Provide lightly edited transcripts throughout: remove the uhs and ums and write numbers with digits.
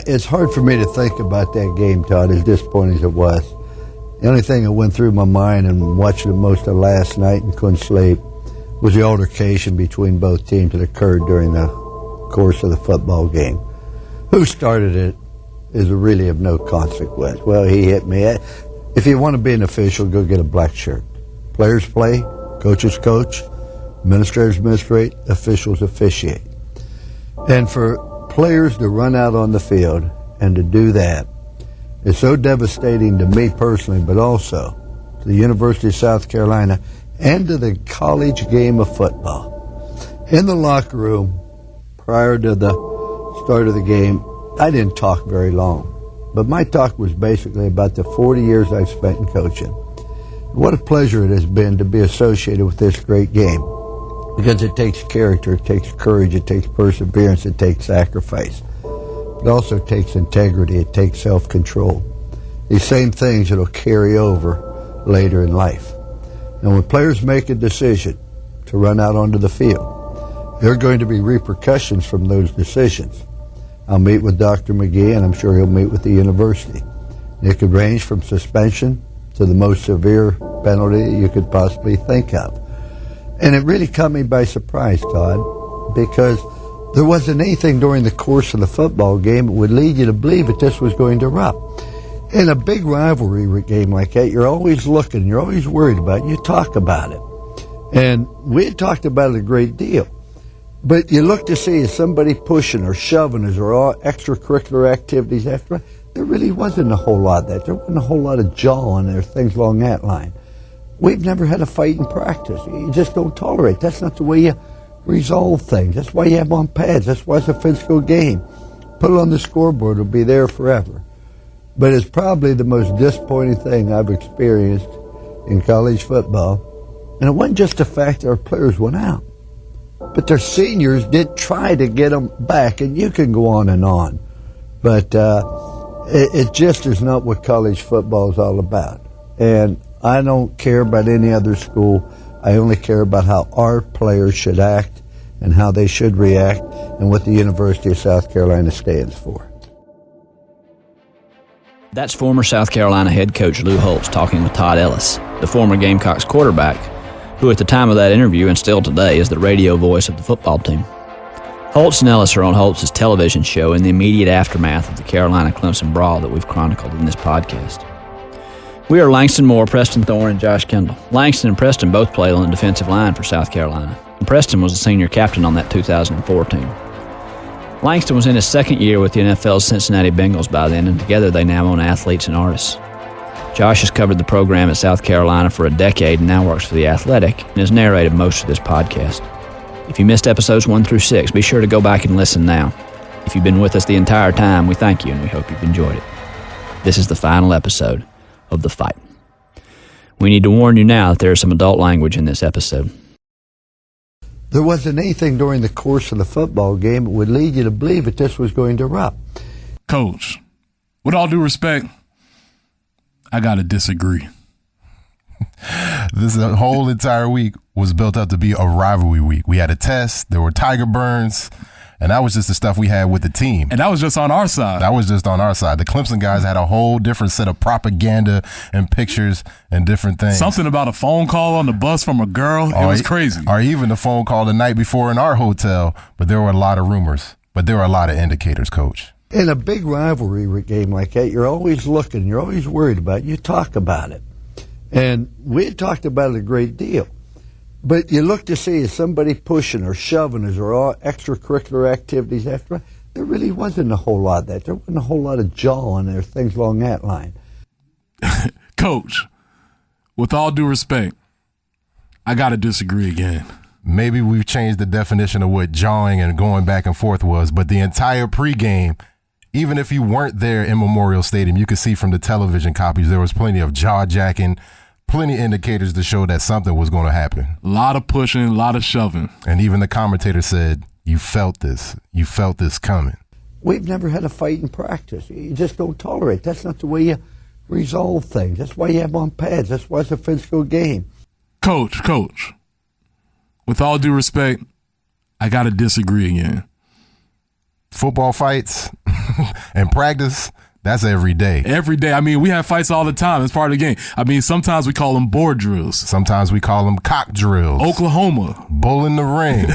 It's hard for me to think about that game, Todd, as disappointing as it was. The only thing that went through my mind and watching it most of last night and couldn't sleep was the altercation between both teams that occurred during the course of the football game. Who started it is really of no consequence. Well, he hit me. If you want to be an official, go get a black shirt. Players play, coaches coach, administrators administrate, officials officiate. And for players to run out on the field and to do that is so devastating to me personally, but also to the University of South Carolina and to the college game of football. In the locker room, prior to the start of the game, I didn't talk very long, but my talk was basically about the 40 years I've spent in coaching. What a pleasure it has been to be associated with this great game, because it takes character, it takes courage, it takes perseverance, it takes sacrifice. It also takes integrity, it takes self-control. These same things that will carry over later in life. And when players make a decision to run out onto the field, there are going to be repercussions from those decisions. I'll meet with Dr. McGee, and I'm sure he'll meet with the university. It could range from suspension to the most severe penalty that you could possibly think of. And it really caught me by surprise, Todd, because there wasn't anything during the course of the football game that would lead you to believe that this was going to erupt. In a big rivalry game like that, you're always looking, you're always worried about it, you talk about it. And we had talked about it a great deal. But you look to see, is somebody pushing or shoving, is there all extracurricular activities after? There really wasn't a whole lot of that. There wasn't a whole lot of jawing or things along that line. We've never had a fight in practice. You just don't tolerate. That's not the way you resolve things. That's why you have on pads. That's why it's a physical game. Put it on the scoreboard. It'll be there forever. But it's probably the most disappointing thing I've experienced in college football. And it wasn't just the fact that our players went out, but their seniors did try to get them back. And you can go on and on. But it just is not what college football is all about. And I don't care about any other school. I only care about how our players should act and how they should react and what the University of South Carolina stands for. That's former South Carolina head coach Lou Holtz talking with Todd Ellis, the former Gamecocks quarterback, who at the time of that interview and still today is the radio voice of the football team. Holtz and Ellis are on Holtz's television show in the immediate aftermath of the Carolina-Clemson brawl that we've chronicled in this podcast. We are Langston Moore, Preston Thorne, and Josh Kendall. Langston and Preston both played on the defensive line for South Carolina, and Preston was the senior captain on that 2004 team. Langston was in his second year with the NFL's Cincinnati Bengals by then, and together they now own Athletes and Artists. Josh has covered the program at South Carolina for a decade and now works for The Athletic and has narrated most of this podcast. If you missed episodes 1 through 6, be sure to go back and listen now. If you've been with us the entire time, we thank you and we hope you've enjoyed it. This is the final episode of The Fight. We need to warn you now that there is some adult language in this episode. There wasn't anything during the course of the football game that would lead you to believe that this was going to erupt. Coach, with all due respect, I got to disagree. This whole entire week was built up to be a rivalry week. We had a test, there were Tiger Burns, and that was just the stuff we had with the team. And that was just on our side. That was just on our side. The Clemson guys had a whole different set of propaganda and pictures and different things. Something about a phone call on the bus from a girl. It was crazy. Or even the phone call the night before in our hotel. But there were a lot of rumors. But there were a lot of indicators, Coach. In a big rivalry game like that, you're always looking, you're always worried about it, you talk about it. And we had talked about it a great deal. But you look to see, is somebody pushing or shoving, is there all extracurricular activities after? There really wasn't a whole lot of that. There wasn't a whole lot of jawing or things along that line. Coach, with all due respect, I got to disagree again. Maybe we've changed the definition of what jawing and going back and forth was, but the entire pregame, even if you weren't there in Memorial Stadium, you could see from the television copies there was plenty of jaw-jacking, plenty of indicators to show that something was going to happen. A lot of pushing, a lot of shoving. And even the commentator said, you felt this. You felt this coming. We've never had a fight in practice. You just don't tolerate. That's not the way you resolve things. That's why you have on pads. That's why it's a physical game. Coach, with all due respect, I got to disagree again. Football fights, And practice, that's every day. Every day. I mean, we have fights all the time. It's part of the game. I mean, sometimes we call them board drills. Sometimes we call them cock drills. Oklahoma. Bull in the ring.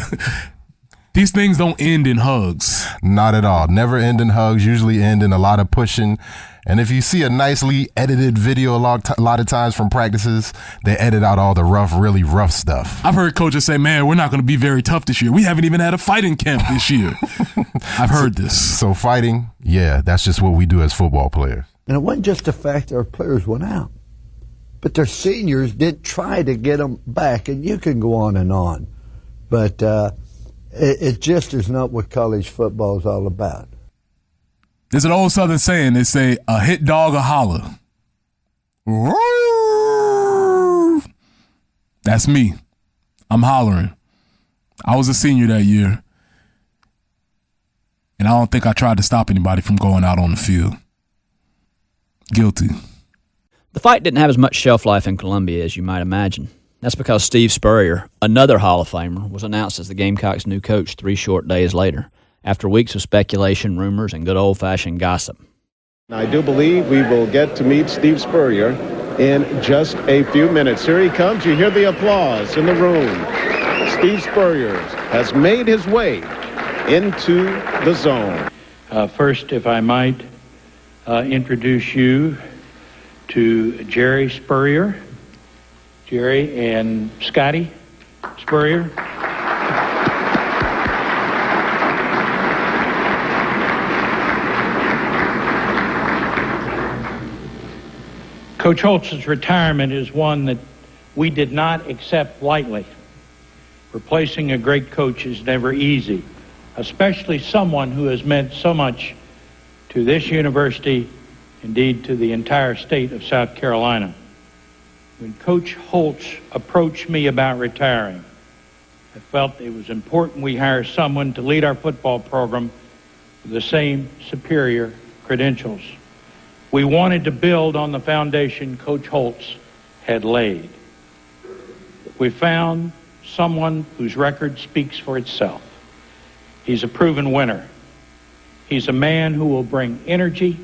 These things don't end in hugs. Not at all. Never end in hugs. Usually end in a lot of pushing. And if you see a nicely edited video a lot of times from practices, they edit out all the really rough stuff. I've heard coaches say, man, we're not going to be very tough this year. We haven't even had a fighting camp this year. I've heard this. So fighting, yeah, that's just what we do as football players. And it wasn't just the fact that our players went out, but their seniors did try to get them back, and you can go on and on. But it just is not what college football is all about. There's an old Southern saying. They say, a hit dog, a holler. That's me. I'm hollering. I was a senior that year, and I don't think I tried to stop anybody from going out on the field. Guilty. The fight didn't have as much shelf life in Columbia as you might imagine. That's because Steve Spurrier, another Hall of Famer, was announced as the Gamecocks' new coach 3 short days later, after weeks of speculation, rumors, and good old-fashioned gossip. I do believe we will get to meet Steve Spurrier in just a few minutes. Here he comes. You hear the applause in the room. Steve Spurrier has made his way into the zone. First, if I might introduce you to Jerry Spurrier. Jerry and Scotty Spurrier. Coach Holtz's retirement is one that we did not accept lightly. Replacing a great coach is never easy, especially someone who has meant so much to this university, indeed to the entire state of South Carolina. When Coach Holtz approached me about retiring, I felt it was important we hire someone to lead our football program with the same superior credentials. We wanted to build on the foundation Coach Holtz had laid. We found someone whose record speaks for itself. He's a proven winner. He's a man who will bring energy,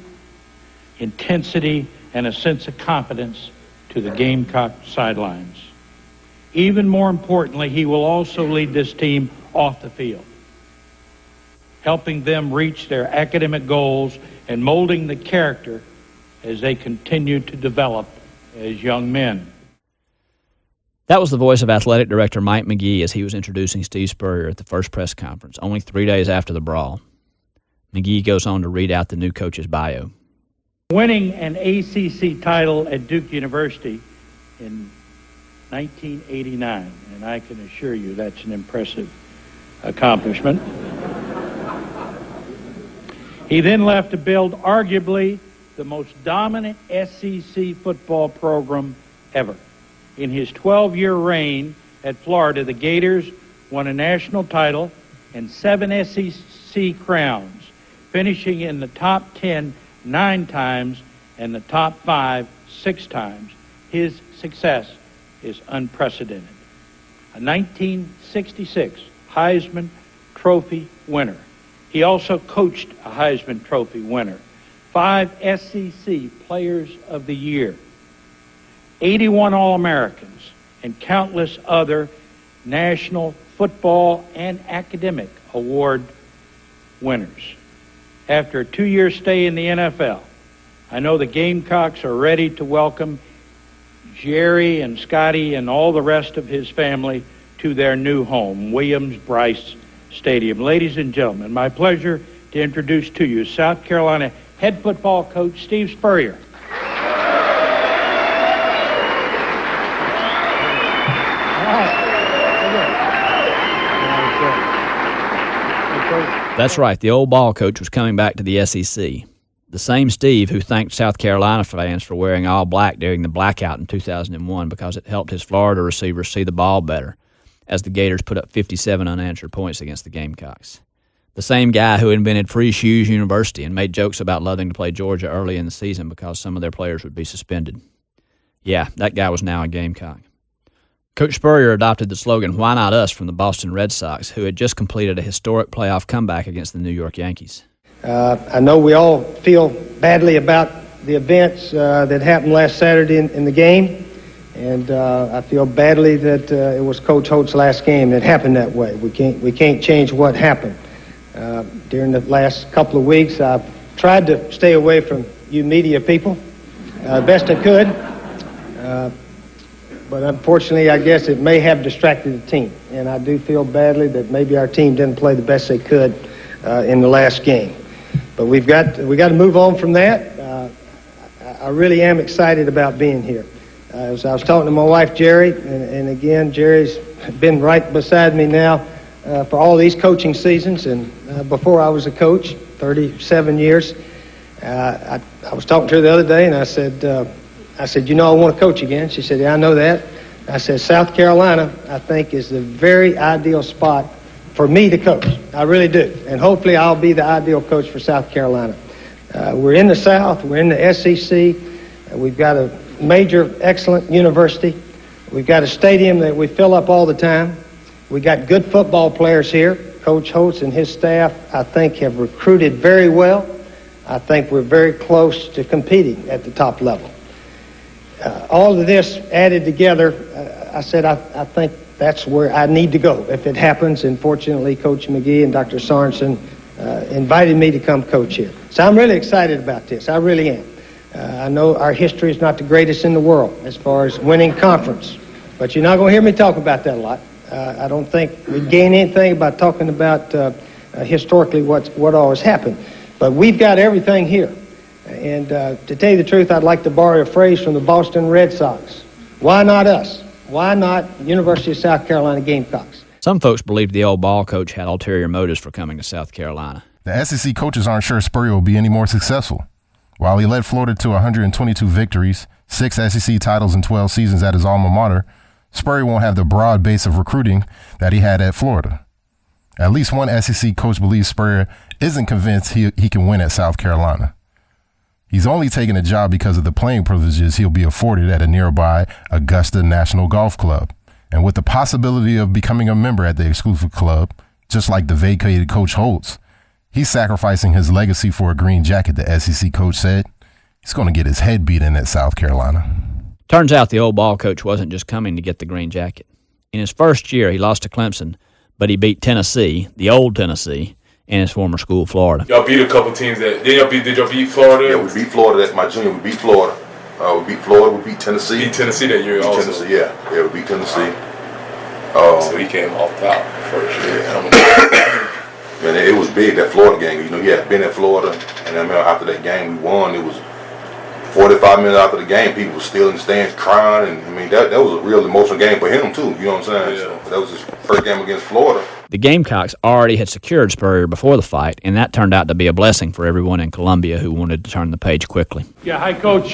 intensity, and a sense of confidence to the Gamecock sidelines. Even more importantly, he will also lead this team off the field, helping them reach their academic goals and molding the character as they continue to develop as young men. That was the voice of athletic director Mike McGee as he was introducing Steve Spurrier at the first press conference, only 3 days after the brawl. McGee goes on to read out the new coach's bio. Winning an ACC title at Duke University in 1989, and I can assure you that's an impressive accomplishment. He then left to build arguably the most dominant SEC football program ever. In his 12-year reign at Florida, the Gators won a national title and 7 SEC crowns, finishing in the top 10 9 times and the top 5 6 times. His success is unprecedented. A 1966 Heisman Trophy winner. He also coached a Heisman Trophy winner. 5 SEC Players of the Year. 81 All-Americans and countless other national football and academic award winners. After a 2-year stay in the NFL, I know the Gamecocks are ready to welcome Jerry and Scotty and all the rest of his family to their new home, Williams-Brice Stadium. Ladies and gentlemen, my pleasure to introduce to you South Carolina head football coach Steve Spurrier. That's right, the old ball coach was coming back to the SEC. The same Steve who thanked South Carolina fans for wearing all black during the blackout in 2001 because it helped his Florida receivers see the ball better, as the Gators put up 57 unanswered points against the Gamecocks. The same guy who invented Free Shoes University and made jokes about loving to play Georgia early in the season because some of their players would be suspended. Yeah, that guy was now a Gamecock. Coach Spurrier adopted the slogan, "Why not us?" from the Boston Red Sox, who had just completed a historic playoff comeback against the New York Yankees. I know we all feel badly about the events that happened last Saturday in the game, and I feel badly that it was Coach Holt's last game that happened that way. We can't change what happened. During the last couple of weeks, I've tried to stay away from you media people best I could, but unfortunately, I guess it may have distracted the team, and I do feel badly that maybe our team didn't play the best they could in the last game. But we got to move on from that. I really am excited about being here. As I was talking to my wife, Jerry, and again, Jerry's been right beside me now for all these coaching seasons, and before I was a coach, 37 years. I was talking to her the other day, and I said, I want to coach again. She said, yeah, I know that. I said, South Carolina, I think, is the very ideal spot for me to coach. I really do. And hopefully I'll be the ideal coach for South Carolina. We're in the South. We're in the SEC. We've got a major, excellent university. We've got a stadium that we fill up all the time. We got good football players here. Coach Holtz and his staff, I think, have recruited very well. I think we're very close to competing at the top level. All of this added together, I said, I think that's where I need to go if it happens. And fortunately, Coach McGee and Dr. Sorensen invited me to come coach here. So I'm really excited about this. I really am. I know our history is not the greatest in the world as far as winning conference, but you're not going to hear me talk about that a lot. I don't think we gain anything by talking about historically what always happened. But we've got everything here. And to tell you the truth, I'd like to borrow a phrase from the Boston Red Sox. Why not us? Why not University of South Carolina Gamecocks? Some folks believed the old ball coach had ulterior motives for coming to South Carolina. The SEC coaches aren't sure Spurrier will be any more successful. While he led Florida to 122 victories, 6 SEC titles in 12 seasons at his alma mater, Spurrier won't have the broad base of recruiting that he had at Florida. At least one SEC coach believes Spurrier isn't convinced he can win at South Carolina. He's only taking a job because of the playing privileges he'll be afforded at a nearby Augusta National Golf Club. And with the possibility of becoming a member at the exclusive club, just like the vacated Coach Holtz, he's sacrificing his legacy for a green jacket, the SEC coach said. He's going to get his head beat in at South Carolina. Turns out the old ball coach wasn't just coming to get the green jacket. In his first year, he lost to Clemson, but he beat Tennessee, the old Tennessee, and his former school, Florida. Y'all beat a couple teams that did y'all beat Florida? Yeah, we beat Florida. That's my junior. We beat Florida. We beat Florida. We beat Tennessee. Beat Tennessee that year also. Tennessee, yeah, we beat Tennessee. So he came off top first year. Yeah. Man, it was big, that Florida game. You know, he had been at Florida, and I remember after that game we won. It was 45 minutes after the game, people were still in the stands crying, and I mean that was a real emotional game for him too. You know what I'm saying? Yeah. So that was his first game against Florida. The Gamecocks already had secured Spurrier before the fight, and that turned out to be a blessing for everyone in Columbia who wanted to turn the page quickly. Yeah, hi, Coach.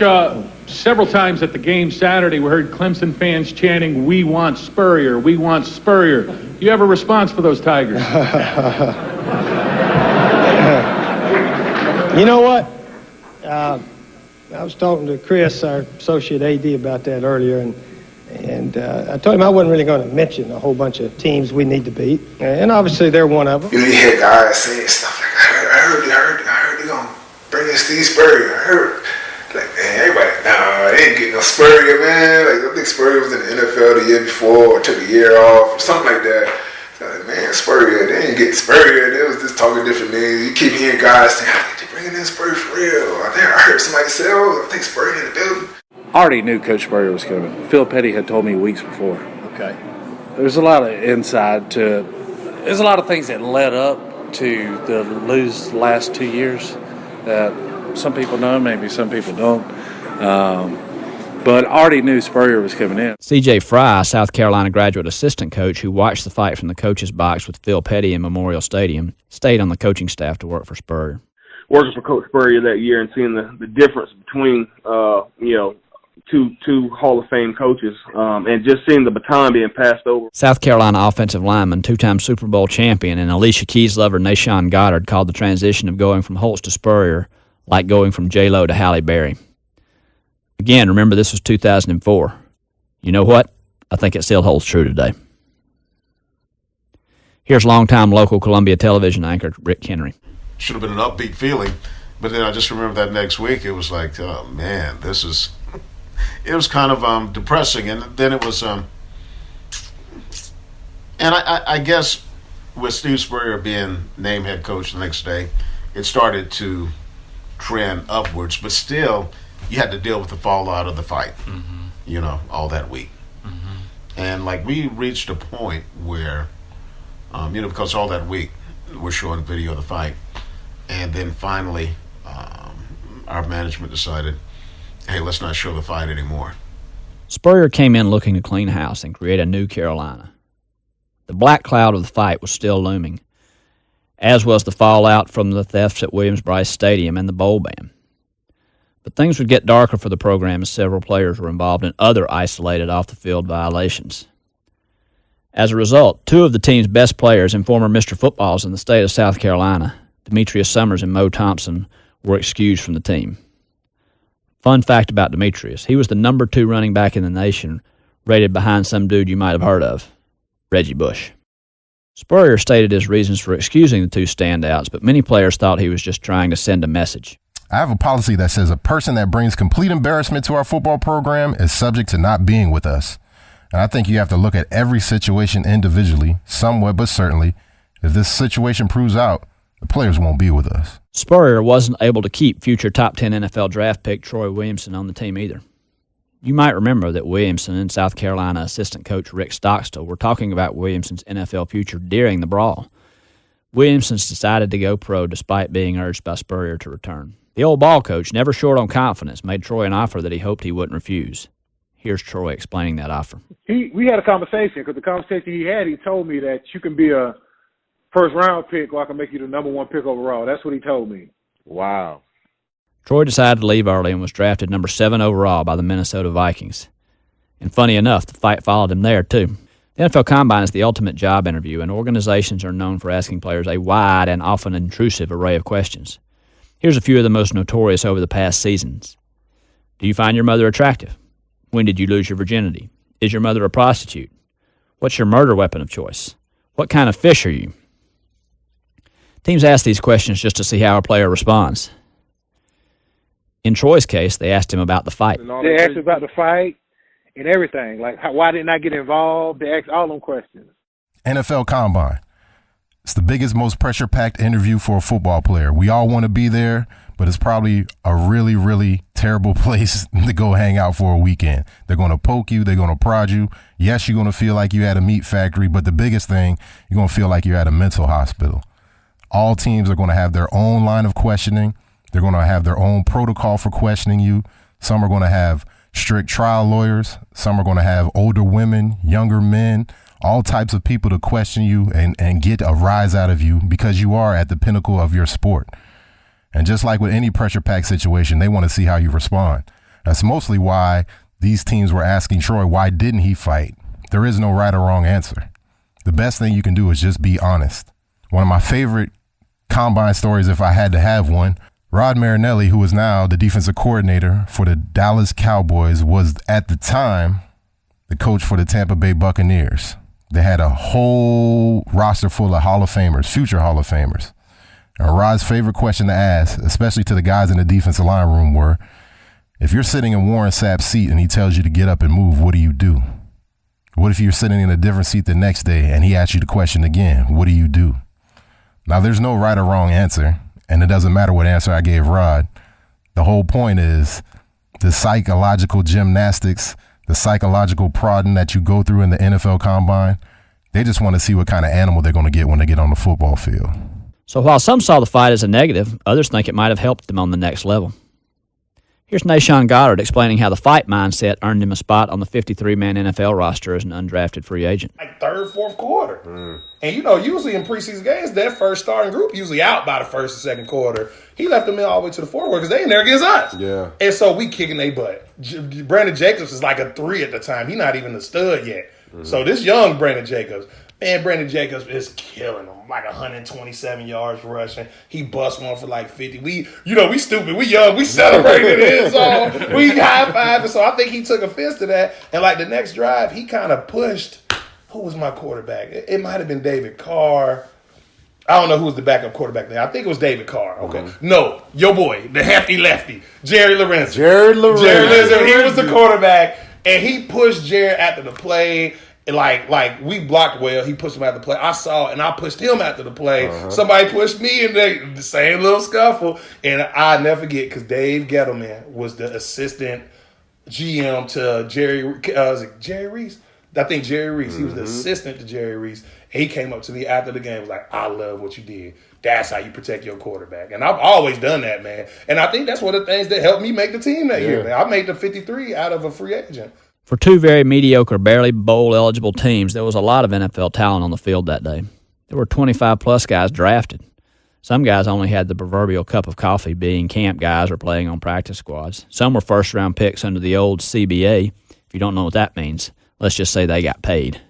Several times at the game Saturday, we heard Clemson fans chanting, "We want Spurrier, we want Spurrier." Do you have a response for those Tigers? You know what? I was talking to Chris, our associate AD, about that earlier, and I told him I wasn't really going to mention a whole bunch of teams we need to beat, and obviously they're one of them. You know, you had guys saying stuff like, I heard they're going to bring in Steve Spurrier. I heard. Like, man, everybody, nah, they ain't getting no Spurrier, man. Like, I think Spurrier was in the NFL the year before, or took a year off, or something like that. So, like, man, Spurrier, they ain't getting Spurrier. They was just talking different names. You keep hearing guys saying, I think they're bringing in Spurrier for real. I heard somebody say, I think Spurrier in the building. I already knew Coach Spurrier was coming. Phil Petty had told me weeks before. Okay. There's a lot of inside to it. There's a lot of things that led up to the last 2 years that some people know, maybe some people don't. But I already knew Spurrier was coming in. C.J. Fry, South Carolina graduate assistant coach who watched the fight from the coach's box with Phil Petty in Memorial Stadium, stayed on the coaching staff to work for Spurrier. Working for Coach Spurrier that year and seeing the difference between, two Hall of Fame coaches and just seeing the baton being passed over. South Carolina offensive lineman, two-time Super Bowl champion, and Alicia Keys lover Nashawn Goddard called the transition of going from Holtz to Spurrier like going from J-Lo to Halle Berry. Again, remember this was 2004. You know what? I think it still holds true today. Here's longtime local Columbia television anchor Rick Henry. should have been an upbeat feeling. But then I just remember that next week, it was like, oh man, this is. It was kind of depressing, and then it was. And I guess with Steve Spurrier being named head coach the next day, it started to trend upwards. But still, you had to deal with the fallout of the fight. You know, all that week. And like we reached a point where, because all that week we're showing video of the fight, and then finally our management decided, hey, let's not show the fight anymore. Spurrier came in looking to clean house and create a new Carolina. The black cloud of the fight was still looming, as was the fallout from the thefts at Williams-Brice Stadium and the bowl ban. But things would get darker for the program as several players were involved in other isolated off-the-field violations. As a result, two of the team's best players and former Mr. Footballs in the state of South Carolina, Demetrius Summers and Mo Thompson, were excused from the team. Fun fact about Demetrius, he was the number 2 running back in the nation, rated behind some dude you might have heard of, Reggie Bush. Spurrier stated his reasons for excusing the 2 standouts, but many players thought he was just trying to send a message. I have a policy that says a person that brings complete embarrassment to our football program is subject to not being with us. And I think you have to look at every situation individually, somewhat but certainly. If this situation proves out, the players won't be with us. Spurrier wasn't able to keep future top 10 NFL draft pick Troy Williamson on the team either. You might remember that Williamson and South Carolina assistant coach Rick Stockstill were talking about Williamson's NFL future during the brawl. Williamson's decided to go pro despite being urged by Spurrier to return. The old ball coach, never short on confidence, made Troy an offer that he hoped he wouldn't refuse. Here's Troy explaining that offer. We had a conversation, because the conversation he told me that you can be a first-round pick or I can make you the number 1 pick overall. That's what he told me. Wow. Troy decided to leave early and was drafted number 7 overall by the Minnesota Vikings. And funny enough, the fight followed him there, too. The NFL Combine is the ultimate job interview, and organizations are known for asking players a wide and often intrusive array of questions. Here's a few of the most notorious over the past seasons. Do you find your mother attractive? When did you lose your virginity? Is your mother a prostitute? What's your murder weapon of choice? What kind of fish are you? Teams ask these questions just to see how a player responds. In Troy's case, they asked him about the fight. They asked about the fight and everything. Like, why didn't I get involved? They asked all them questions. NFL Combine. It's the biggest, most pressure-packed interview for a football player. We all want to be there, but it's probably a really, really terrible place to go hang out for a weekend. They're going to poke you. They're going to prod you. Yes, you're going to feel like you're at a meat factory, but the biggest thing, you're going to feel like you're at a mental hospital. All teams are going to have their own line of questioning. They're going to have their own protocol for questioning you. Some are going to have strict trial lawyers. Some are going to have older women, younger men, all types of people to question you and get a rise out of you because you are at the pinnacle of your sport. And just like with any pressure-packed situation, they want to see how you respond. That's mostly why these teams were asking Troy, why didn't he fight? There is no right or wrong answer. The best thing you can do is just be honest. One of my favorite Combine stories, if I had to have one, Rod Marinelli, who is now the defensive coordinator for the Dallas Cowboys, was at the time the coach for the Tampa Bay Buccaneers. They had a whole roster full of Hall of Famers, future Hall of Famers. And Rod's favorite question to ask, especially to the guys in the defensive line room, were, if you're sitting in Warren Sapp's seat and he tells you to get up and move, what do you do? What if you're sitting in a different seat the next day and he asks you the question again, what do you do? Now, there's no right or wrong answer, and it doesn't matter what answer I gave Rod. The whole point is the psychological gymnastics, the psychological prodding that you go through in the NFL Combine. They just want to see what kind of animal they're going to get when they get on the football field. So while some saw the fight as a negative, others think it might have helped them on the next level. Here's Nashawn Goddard explaining how the fight mindset earned him a spot on the 53-man NFL roster as an undrafted free agent. Like third, fourth quarter. And, usually in preseason games, that first starting group usually out by the first and second quarter. He left them in all the way to the fourth quarter because they in there against us. Yeah. And so we kicking their butt. Brandon Jacobs is like a 3 at the time. He's not even a stud yet. So this young Brandon Jacobs, Brandon Jacobs is killing them. Like 127 yards rushing. He bust one for like 50. We stupid. We young. We celebrated it. So we high-fived. And so I think he took offense to that. And like the next drive, he kind of pushed. Who was my quarterback? It might have been David Carr. I don't know who was the backup quarterback there. I think it was David Carr. Okay. No, your boy, the hefty lefty, Jerry Lorenzo. Jerry Lorenzo, he was the quarterback, and he pushed Jerry after the play. Like we blocked well. He pushed him after the play. I saw, and I pushed him after the play. Somebody pushed me, and the same little scuffle. And I'll never forget because Dave Gettleman was the assistant GM to Jerry. Was it Jerry Reese? I think Jerry Reese. He was the assistant to Jerry Reese. And he came up to me after the game. Was like, "I love what you did. That's how you protect your quarterback." And I've always done that, man. And I think that's one of the things that helped me make the team that year. Man. I made the 53 out of a free agent. For two very mediocre, barely bowl-eligible teams, there was a lot of NFL talent on the field that day. There were 25-plus guys drafted. Some guys only had the proverbial cup of coffee, being camp guys or playing on practice squads. Some were first-round picks under the old CBA. If you don't know what that means, let's just say they got paid.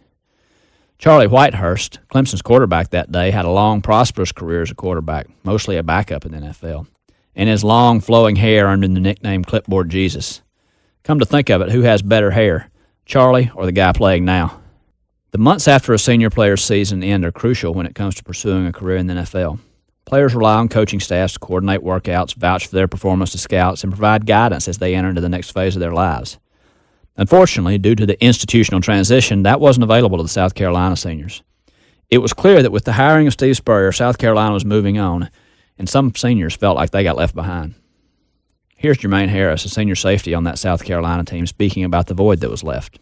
Charlie Whitehurst, Clemson's quarterback that day, had a long, prosperous career as a quarterback, mostly a backup in the NFL. And his long, flowing hair earned him the nickname Clipboard Jesus. Come to think of it, who has better hair, Charlie or the guy playing now? The months after a senior player's season end are crucial when it comes to pursuing a career in the NFL. Players rely on coaching staffs to coordinate workouts, vouch for their performance to scouts, and provide guidance as they enter into the next phase of their lives. Unfortunately, due to the institutional transition, that wasn't available to the South Carolina seniors. It was clear that with the hiring of Steve Spurrier, South Carolina was moving on, and some seniors felt like they got left behind. Here's Jermaine Harris, a senior safety on that South Carolina team, speaking about the void that was left.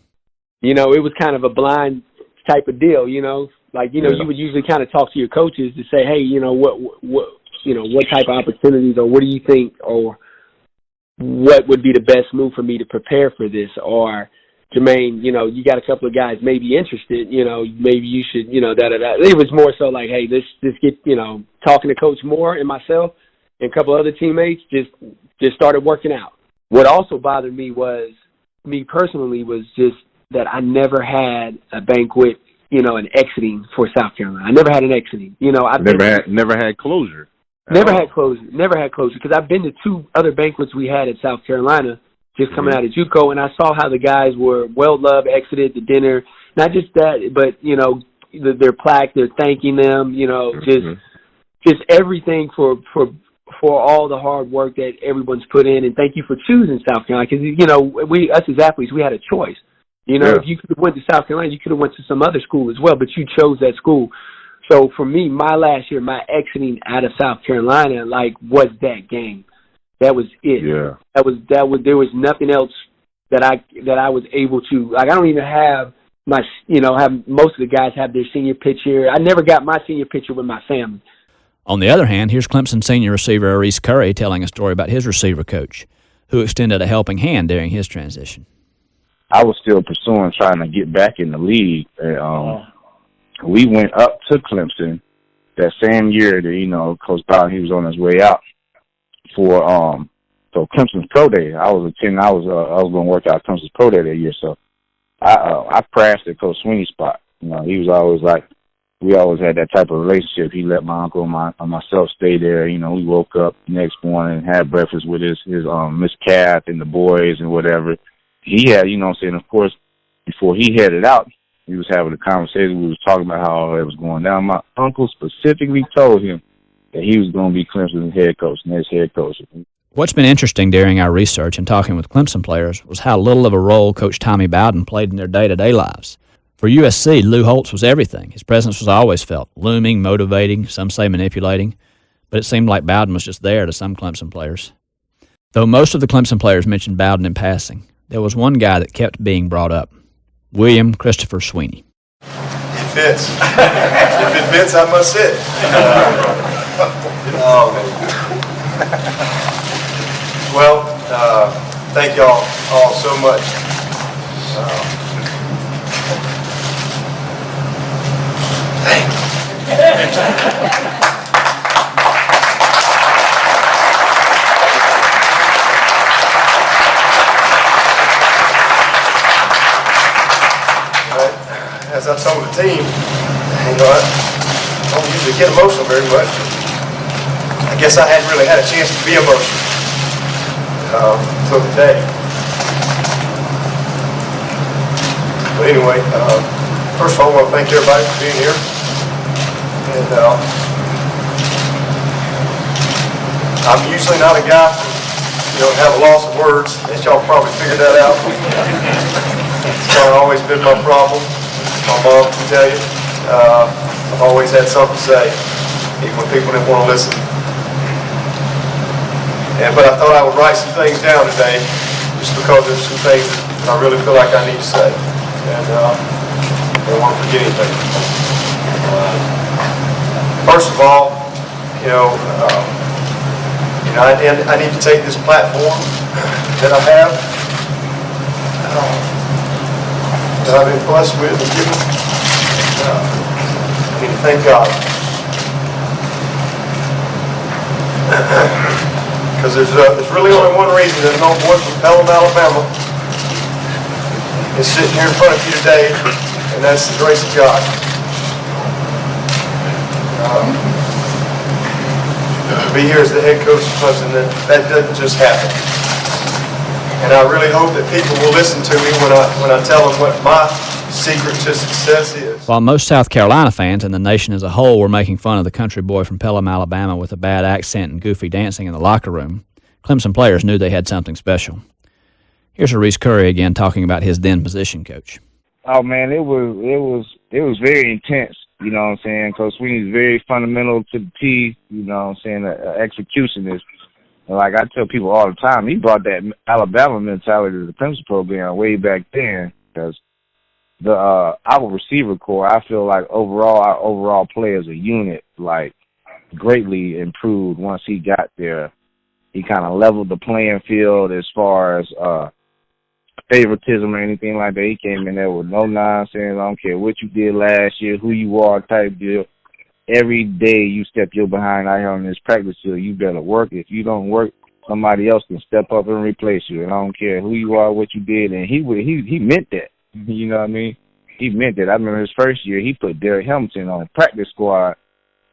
It was kind of a blind type of deal, you would usually kind of talk to your coaches to say, hey, what type of opportunities or what do you think or what would be the best move for me to prepare for this? Or, Jermaine, you got a couple of guys maybe interested, maybe you should, da-da-da. It was more so like, hey, let's get, talking to Coach Moore and myself and a couple other teammates just started working out. What also bothered me personally was just that I never had a banquet, an exiting for South Carolina. I never had an exiting. Never had closure. Never had closure because I've been to two other banquets we had at South Carolina just coming out of JUCO, and I saw how the guys were well-loved, exited the dinner. Not just that, but, their plaque, they're thanking them, just everything for all the hard work that everyone's put in, and thank you for choosing South Carolina because, us as athletes, we had a choice. If you could have went to South Carolina, you could have went to some other school as well, but you chose that school. So for me, my last year, my exiting out of South Carolina, was that game. That was it. Yeah. There was nothing else that I was able to, I don't even have have most of the guys have their senior picture. I never got my senior picture with my family. On the other hand, here's Clemson senior receiver Arise Curry telling a story about his receiver coach, who extended a helping hand during his transition. I was still pursuing trying to get back in the league. We went up to Clemson that same year that, Coach Bowden, he was on his way out for Clemson's Pro Day. I was going to work out Clemson's Pro Day that year, so I crashed at Coach Swinney's spot. He was always like, we always had that type of relationship. He let my uncle and myself stay there. We woke up the next morning, had breakfast with his Miss Kath and the boys and whatever. He had, of course, before he headed out, he was having a conversation. We was talking about how all that was going down. My uncle specifically told him that he was going to be Clemson's head coach, next head coach. What's been interesting during our research and talking with Clemson players was how little of a role Coach Tommy Bowden played in their day-to-day lives. For USC, Lou Holtz was everything. His presence was always felt, looming, motivating, some say manipulating, but it seemed like Bowden was just there to some Clemson players. Though most of the Clemson players mentioned Bowden in passing, there was one guy that kept being brought up, William Christopher Swinney. It fits. If it fits, I must sit. Well, thank y'all all so much. As I told the team, I don't usually get emotional very much. I guess I hadn't really had a chance to be emotional until today. But anyway, first of all, I want to thank everybody for being here. And I'm usually not a guy who have a loss of words. I guess y'all probably figured that out. It's kind of always been my problem. My mom can tell you. I've always had something to say, even when people didn't want to listen. But I thought I would write some things down today, just because there's some things that I really feel like I need to say. And I don't want to forget anything. First of all, I need to take this platform that I have, that I've been blessed with and given. I need to thank God. Because there's really only one reason that an old boy from Pelham, Alabama is sitting here in front of you today, and that's the grace of God. To be here as the head coach of Clemson, that doesn't just happen. And I really hope that people will listen to me when I tell them what my secret to success is. While most South Carolina fans and the nation as a whole were making fun of the country boy from Pelham, Alabama with a bad accent and goofy dancing in the locker room, Clemson players knew they had something special. Here's Reese Curry again talking about his then position coach. Oh man, it was very intense. You know what I'm saying? Coach Swinney is very fundamental to the T. You know what I'm saying? Executionist. And like I tell people all the time, he brought that Alabama mentality to the Clemson program way back then. Because our receiver core, I feel like our overall play as a unit, like greatly improved once he got there. He kind of leveled the playing field as far as favoritism or anything like that. He came in there with no nonsense. I don't care what you did last year, who you are type deal. Every day you step your behind out here on this practice field, you better work. If you don't work, somebody else can step up and replace you. And I don't care who you are, what you did. And he meant that. You know what I mean? He meant that. I remember his first year, he put Derek Hamilton on the practice squad.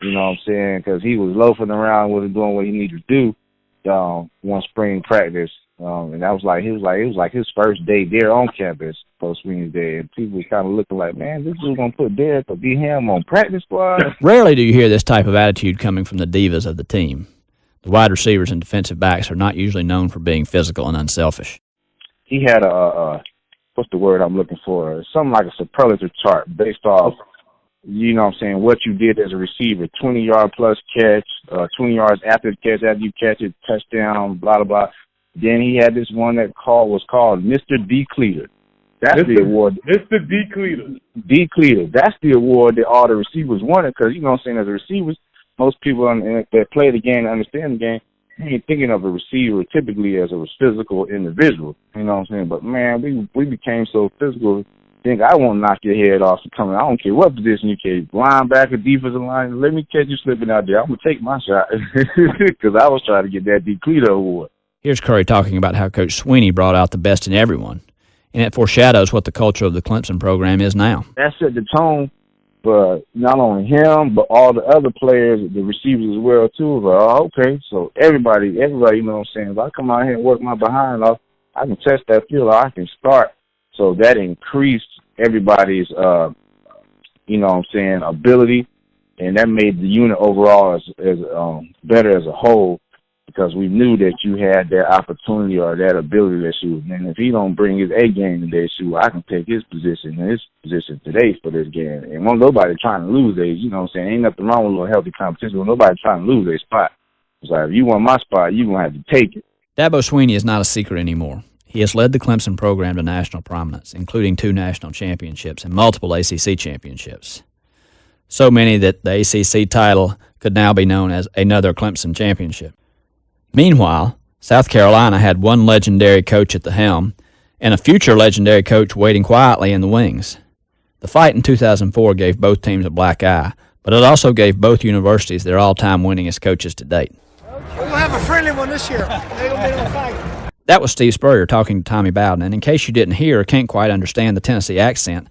You know what I'm saying? Because he was loafing around with doing what he needed to do one spring practice. And that was like it was like his first day there on campus, post Swinney's day, and people were kind of looking like, man, this dude's gonna put Derek or be him on practice squad. Rarely do you hear this type of attitude coming from the divas of the team. The wide receivers and defensive backs are not usually known for being physical and unselfish. He had what's the word I'm looking for? Something like a superlative chart based off, you know what I'm saying, what you did as a receiver, 20-yard plus catch, 20 yards after the catch, after you catch it, touchdown, blah, blah, blah. Then he had this one that was called Mr. Decleater. That's the award. Mr. Decleater. Decleater. That's the award that all the receivers wanted because, you know what I'm saying, as a receivers, most people that play the game and understand the game, they ain't thinking of a receiver typically as a physical individual. You know what I'm saying? But, man, we became so physical. Think I won't knock your head off for coming. I don't care what position you take, linebacker, defensive line. Let me catch you slipping out there. I'm going to take my shot because I was trying to get that Decleater award. Here's Curry talking about how Coach Swinney brought out the best in everyone, and it foreshadows what the culture of the Clemson program is now. That set the tone for not only him, but all the other players, the receivers as well, too. Okay, so everybody, you know what I'm saying, if I come out here and work my behind off, I can test that field, or I can start. So that increased everybody's, you know what I'm saying, ability, and that made the unit overall as better as a whole. Because we knew that you had that opportunity or that ability that you, and if he don't bring his A game today, I can take his position and his position today for this game. And when nobody trying to lose you know what I'm saying, ain't nothing wrong with a little healthy competition. When nobody trying to lose their spot. It's like, if you want my spot, you're going to have to take it. Dabo Swinney is not a secret anymore. He has led the Clemson program to national prominence, including 2 national championships and multiple ACC championships. So many that the ACC title could now be known as another Clemson championship. Meanwhile, South Carolina had one legendary coach at the helm and a future legendary coach waiting quietly in the wings. The fight in 2004 gave both teams a black eye, but it also gave both universities their all-time winningest coaches to date. We'll have a friendly one this year. They're going to be able to fight. That was Steve Spurrier talking to Tommy Bowden, and in case you didn't hear or can't quite understand the Tennessee accent,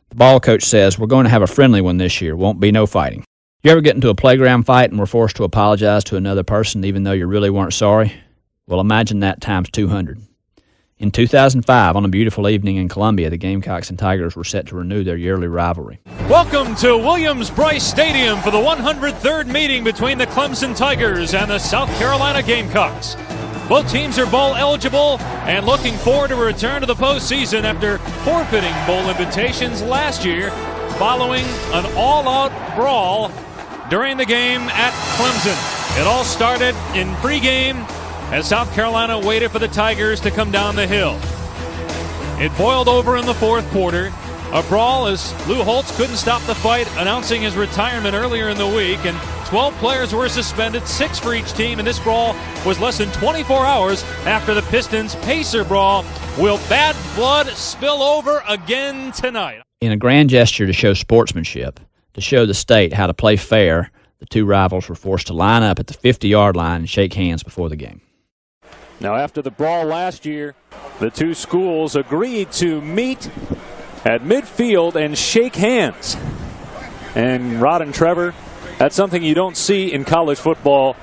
the ball coach says, we're going to have a friendly one this year, won't be no fighting. You ever get into a playground fight and were forced to apologize to another person even though you really weren't sorry? Well, imagine that times 200. In 2005, on a beautiful evening in Columbia, the Gamecocks and Tigers were set to renew their yearly rivalry. Welcome to Williams-Brice Stadium for the 103rd meeting between the Clemson Tigers and the South Carolina Gamecocks. Both teams are bowl eligible and looking forward to a return to the postseason after forfeiting bowl invitations last year following an all-out brawl during the game at Clemson. It all started in pregame as South Carolina waited for the Tigers to come down the hill. It boiled over in the fourth quarter. A brawl as Lou Holtz couldn't stop the fight, announcing his retirement earlier in the week, and 12 players were suspended, 6 for each team, and this brawl was less than 24 hours after the Pistons-Pacer brawl. Will bad blood spill over again tonight? In a grand gesture to show sportsmanship, to show the state how to play fair, the two rivals were forced to line up at the 50-yard line and shake hands before the game. Now, after the brawl last year, the two schools agreed to meet at midfield and shake hands. And Rod and Trevor, that's something you don't see in college football,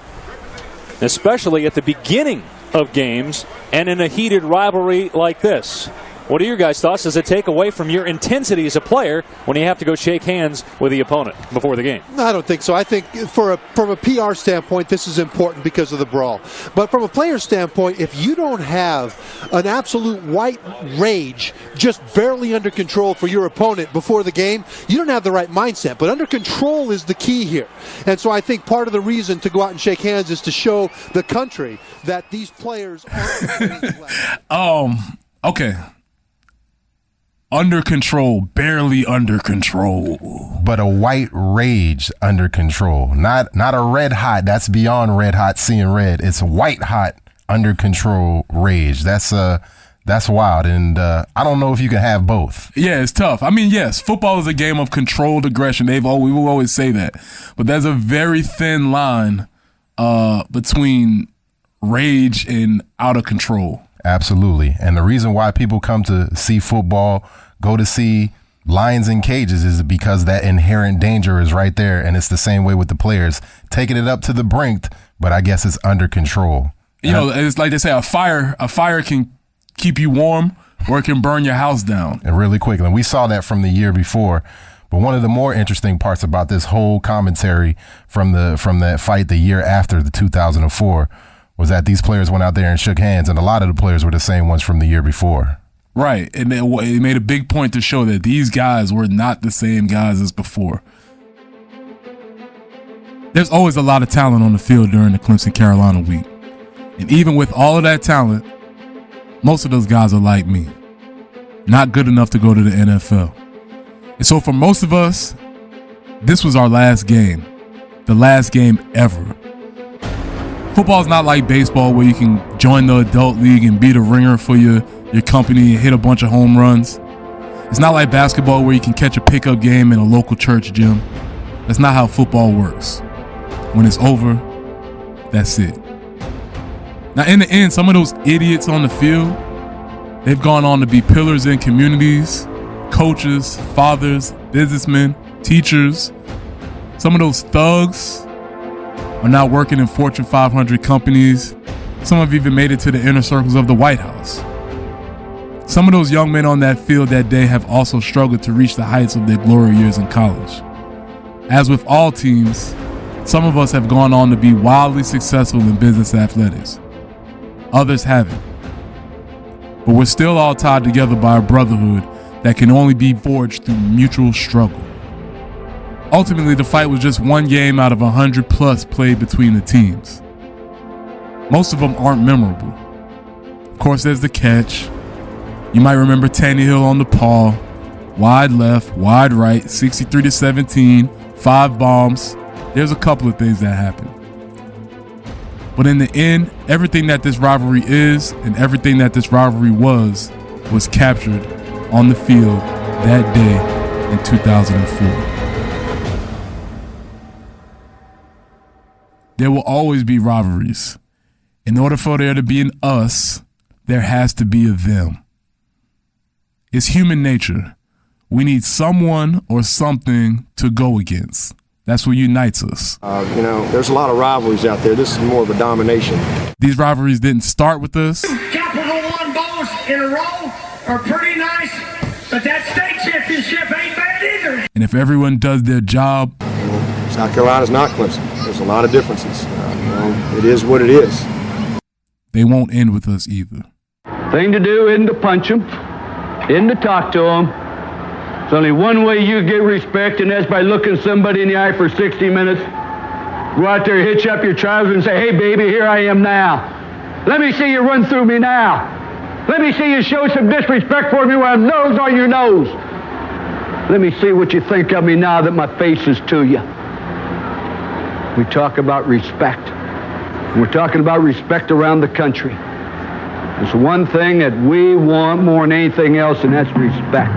especially at the beginning of games and in a heated rivalry like this. What are your guys' thoughts? Does it take away from your intensity as a player when you have to go shake hands with the opponent before the game? I don't think so. I think from a PR standpoint, this is important because of the brawl. But from a player standpoint, if you don't have an absolute white rage just barely under control for your opponent before the game, you don't have the right mindset. But under control is the key here. And so I think part of the reason to go out and shake hands is to show the country that these players aren't. Okay. Under control, barely under control. But a white rage under control. Not a red hot. That's beyond red hot, seeing red. It's white hot under control rage. That's wild. And I don't know if you can have both. Yeah, it's tough. I mean, yes, football is a game of controlled aggression. We will always say that. But there's a very thin line between rage and out of control. Absolutely. And the reason why people come to see football, go to see lions in cages, is because that inherent danger is right there. And it's the same way with the players, taking it up to the brink, but I guess it's under control. You know, it's like they say, a fire can keep you warm or it can burn your house down. And really quickly. And we saw that from the year before. But one of the more interesting parts about this whole commentary from that fight the year after the 2004 was that these players went out there and shook hands, and a lot of the players were the same ones from the year before. Right, and it made a big point to show that these guys were not the same guys as before. There's always a lot of talent on the field during the Clemson-Carolina week. And even with all of that talent, most of those guys are like me, not good enough to go to the NFL. And so for most of us, this was our last game, the last game ever. Football is not like baseball where you can join the adult league and be the ringer for your company and hit a bunch of home runs. It's not like basketball where you can catch a pickup game in a local church gym. That's not how football works. When it's over, that's it. Now, in the end, some of those idiots on the field, they've gone on to be pillars in communities, coaches, fathers, businessmen, teachers. Some of those thugs are now working in Fortune 500 companies. Some have even made it to the inner circles of the White House. Some of those young men on that field that day have also struggled to reach the heights of their glory years in college. As with all teams, some of us have gone on to be wildly successful in business athletics. Others haven't. But we're still all tied together by a brotherhood that can only be forged through mutual struggle. Ultimately, the fight was just one game out of 100 plus played between the teams. Most of them aren't memorable. Of course, there's the catch. You might remember Tannehill on the paw, wide left, wide right, 63-17, 5 bombs. There's a couple of things that happened. But in the end, everything that this rivalry is and everything that this rivalry was captured on the field that day in 2004. There will always be rivalries. In order for there to be an us, there has to be a them. It's human nature. We need someone or something to go against. That's what unites us. There's a lot of rivalries out there. This is more of a domination. These rivalries didn't start with us. Tropical One bowls in a row are pretty nice, but that state championship ain't bad either. And if everyone does their job, South Carolina's not Clemson. There's a lot of differences. It is what it is. they won't end with us either. Thing to do isn't to punch them, isn't to talk to them. There's only one way you get respect, and that's by looking somebody in the eye for 60 minutes. Go out there, hitch up your trousers and say, hey, baby, here I am now. Let me see you run through me now. Let me see you show some disrespect for me with a nose on your nose. Let me see what you think of me now that my face is to you. We talk about respect. We're talking about respect around the country. There's one thing that we want more than anything else, and that's respect.